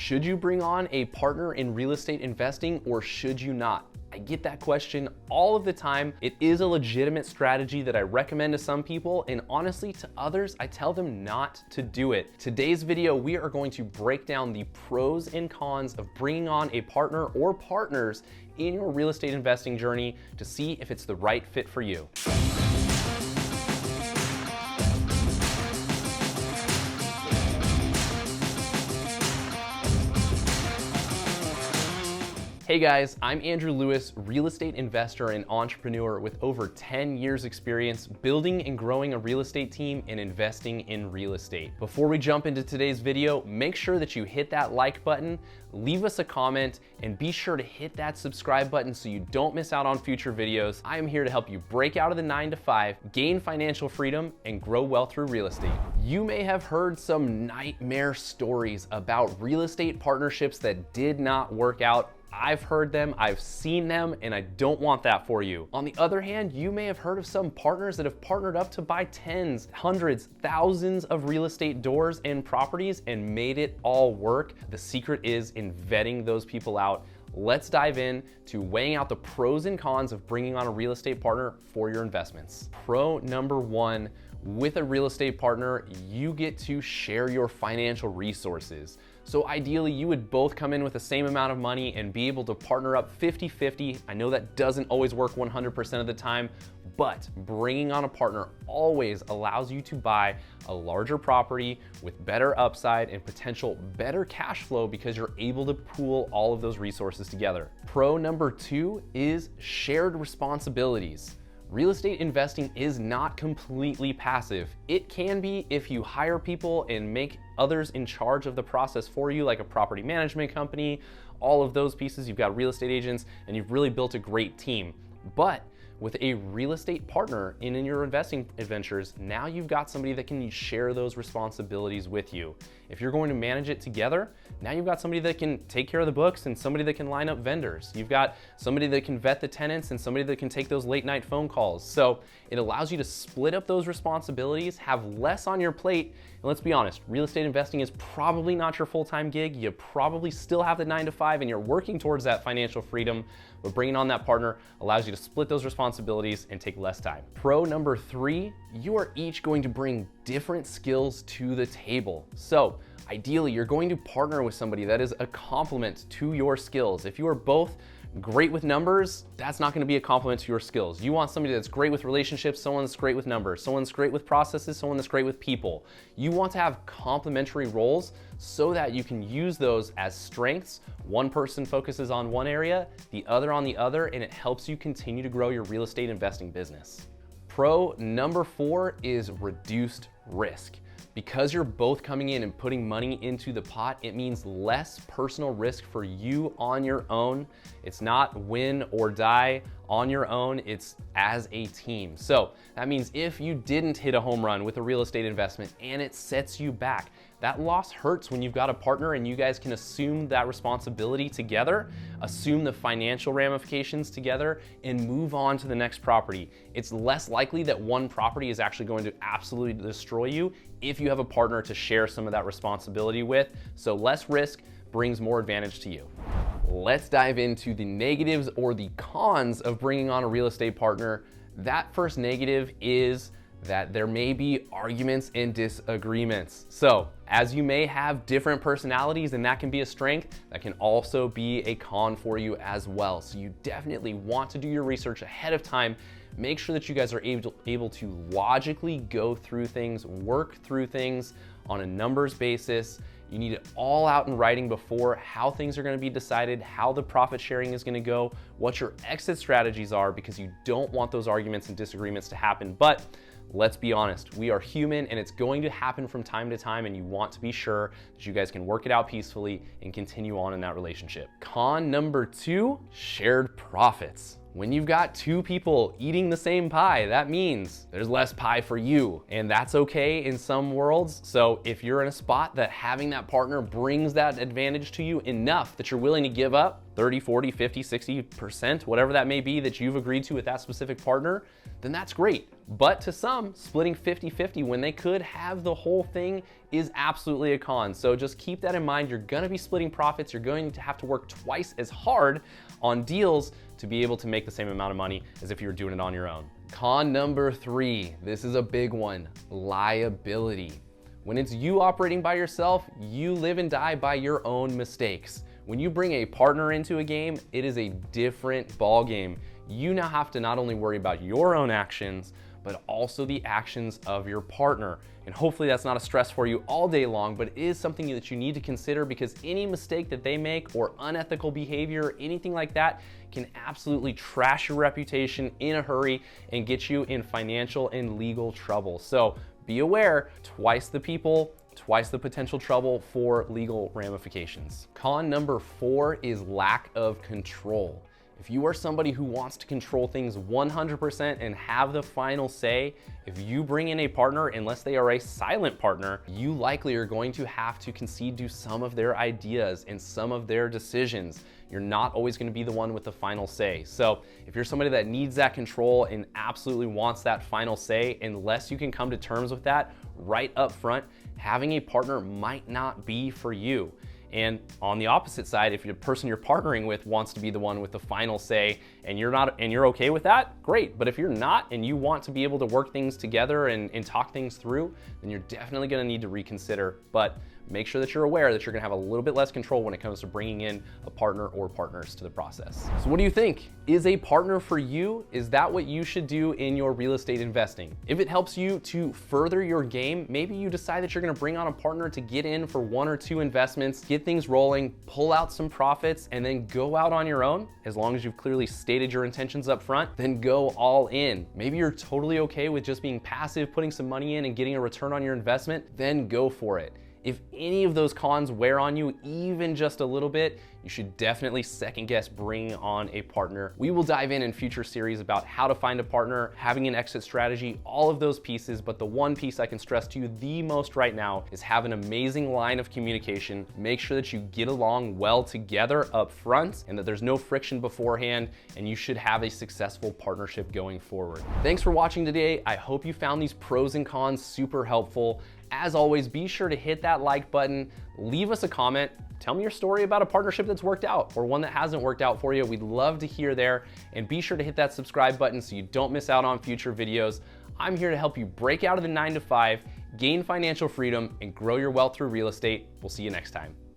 Should you bring on a partner in real estate investing or should you not? I get that question all of the time. It is a legitimate strategy that I recommend to some people, and honestly, to others, I tell them not to do it. Today's video, we are going to break down the pros and cons of bringing on a partner or partners in your real estate investing journey to see if it's the right fit for you. Hey guys, I'm Andrew Lewis, real estate investor and entrepreneur with over 10 years experience building and growing a real estate team and investing in real estate. Before we jump into today's video, make sure that you hit that like button, leave us a comment, and be sure to hit that subscribe button so you don't miss out on future videos. I am here to help you break out of the 9-to-5, gain financial freedom, and grow wealth through real estate. You may have heard some nightmare stories about real estate partnerships that did not work out. I've heard them, I've seen them, and I don't want that for you. On the other hand, you may have heard of some partners that have partnered up to buy tens, hundreds, thousands of real estate doors and properties and made it all work. The secret is in vetting those people out. Let's dive in to weighing out the pros and cons of bringing on a real estate partner for your investments. Pro number one, with a real estate partner, you get to share your financial resources. So ideally, you would both come in with the same amount of money and be able to partner up 50-50. I know that doesn't always work 100% of the time, but bringing on a partner always allows you to buy a larger property with better upside and potential better cash flow because you're able to pool all of those resources together. Pro number two is shared responsibilities. Real estate investing is not completely passive. It can be if you hire people and make others in charge of the process for you, like a property management company, all of those pieces. You've got real estate agents and you've really built a great team. But with a real estate partner in your investing adventures, now you've got somebody that can share those responsibilities with you. If you're going to manage it together, now you've got somebody that can take care of the books and somebody that can line up vendors. You've got somebody that can vet the tenants and somebody that can take those late night phone calls. So it allows you to split up those responsibilities, have less on your plate. And let's be honest, real estate investing is probably not your full-time gig. You probably still have the 9-to-5 and you're working towards that financial freedom, but bringing on that partner allows you to split those responsibilities and take less time. Pro number three, you are each going to bring different skills to the table. So ideally, you're going to partner with somebody that is a complement to your skills. If you are both great with numbers, that's not going to be a compliment to your skills. You want somebody that's great with relationships, someone that's great with numbers, someone that's great with processes, someone that's great with people. You want to have complementary roles so that you can use those as strengths. One person focuses on one area, the other on the other, and it helps you continue to grow your real estate investing business. Pro number four is reduced risk. Because you're both coming in and putting money into the pot, it means less personal risk for you on your own. It's not win or die on your own, it's as a team. So that means if you didn't hit a home run with a real estate investment and it sets you back, that loss hurts when you've got a partner and you guys can assume that responsibility together, assume the financial ramifications together, and move on to the next property. It's less likely that one property is actually going to absolutely destroy you if you have a partner to share some of that responsibility with. So less risk brings more advantage to you. Let's dive into the negatives or the cons of bringing on a real estate partner. That first negative is that there may be arguments and disagreements. So as you may have different personalities and that can be a strength, that can also be a con for you as well. So you definitely want to do your research ahead of time. Make sure that you guys are able to logically go through things, work through things on a numbers basis. You need it all out in writing before how things are going to be decided, how the profit sharing is going to go, what your exit strategies are, because you don't want those arguments and disagreements to happen. But let's be honest, we are human and it's going to happen from time to time, and you want to be sure that you guys can work it out peacefully and continue on in that relationship. Con number two, shared profits. When you've got two people eating the same pie, that means there's less pie for you, and that's okay in some worlds. So if you're in a spot that having that partner brings that advantage to you enough that you're willing to give up, 30, 40, 50, 60%, whatever that may be that you've agreed to with that specific partner, then that's great. But to some, splitting 50-50 when they could have the whole thing is absolutely a con. So just keep that in mind. You're gonna be splitting profits. You're going to have to work twice as hard on deals to be able to make the same amount of money as if you were doing it on your own. Con number 3, this is a big one, liability. When it's you operating by yourself, you live and die by your own mistakes. When you bring a partner into a game, it is a different ball game. You now have to not only worry about your own actions, but also the actions of your partner. And hopefully that's not a stress for you all day long, but it is something that you need to consider, because any mistake that they make or unethical behavior, anything like that, can absolutely trash your reputation in a hurry and get you in financial and legal trouble. So be aware, twice the people, twice the potential trouble for legal ramifications. Con number 4 is lack of control. If you are somebody who wants to control things 100% and have the final say, if you bring in a partner, unless they are a silent partner, you likely are going to have to concede to some of their ideas and some of their decisions. You're not always going to be the one with the final say. So if you're somebody that needs that control and absolutely wants that final say, unless you can come to terms with that right up front, having a partner might not be for you. And on the opposite side, if the person you're partnering with wants to be the one with the final say and you're okay with that, great. But if you're not and you want to be able to work things together and talk things through, then you're definitely going to need to reconsider. But make sure that you're aware that you're going to have a little bit less control when it comes to bringing in a partner or partners to the process. So what do you think? Is a partner for you? Is that what you should do in your real estate investing? If it helps you to further your game, maybe you decide that you're going to bring on a partner to get in for 1 or 2 investments, get things rolling, pull out some profits, and then go out on your own. As long as you've clearly stated your intentions up front, then go all in. Maybe you're totally okay with just being passive, putting some money in and getting a return on your investment, then go for it. If any of those cons wear on you even just a little bit, you should definitely second guess bringing on a partner. We will dive in future series about how to find a partner, having an exit strategy, all of those pieces. But the one piece I can stress to you the most right now is have an amazing line of communication. Make sure that you get along well together up front and that there's no friction beforehand, and you should have a successful partnership going forward. Thanks for watching today. I hope you found these pros and cons super helpful. As always, be sure to hit that like button, leave us a comment, tell me your story about a partnership that's worked out or one that hasn't worked out for you. We'd love to hear there. And be sure to hit that subscribe button so you don't miss out on future videos. I'm here to help you break out of the 9 to 5, gain financial freedom, and grow your wealth through real estate. We'll see you next time.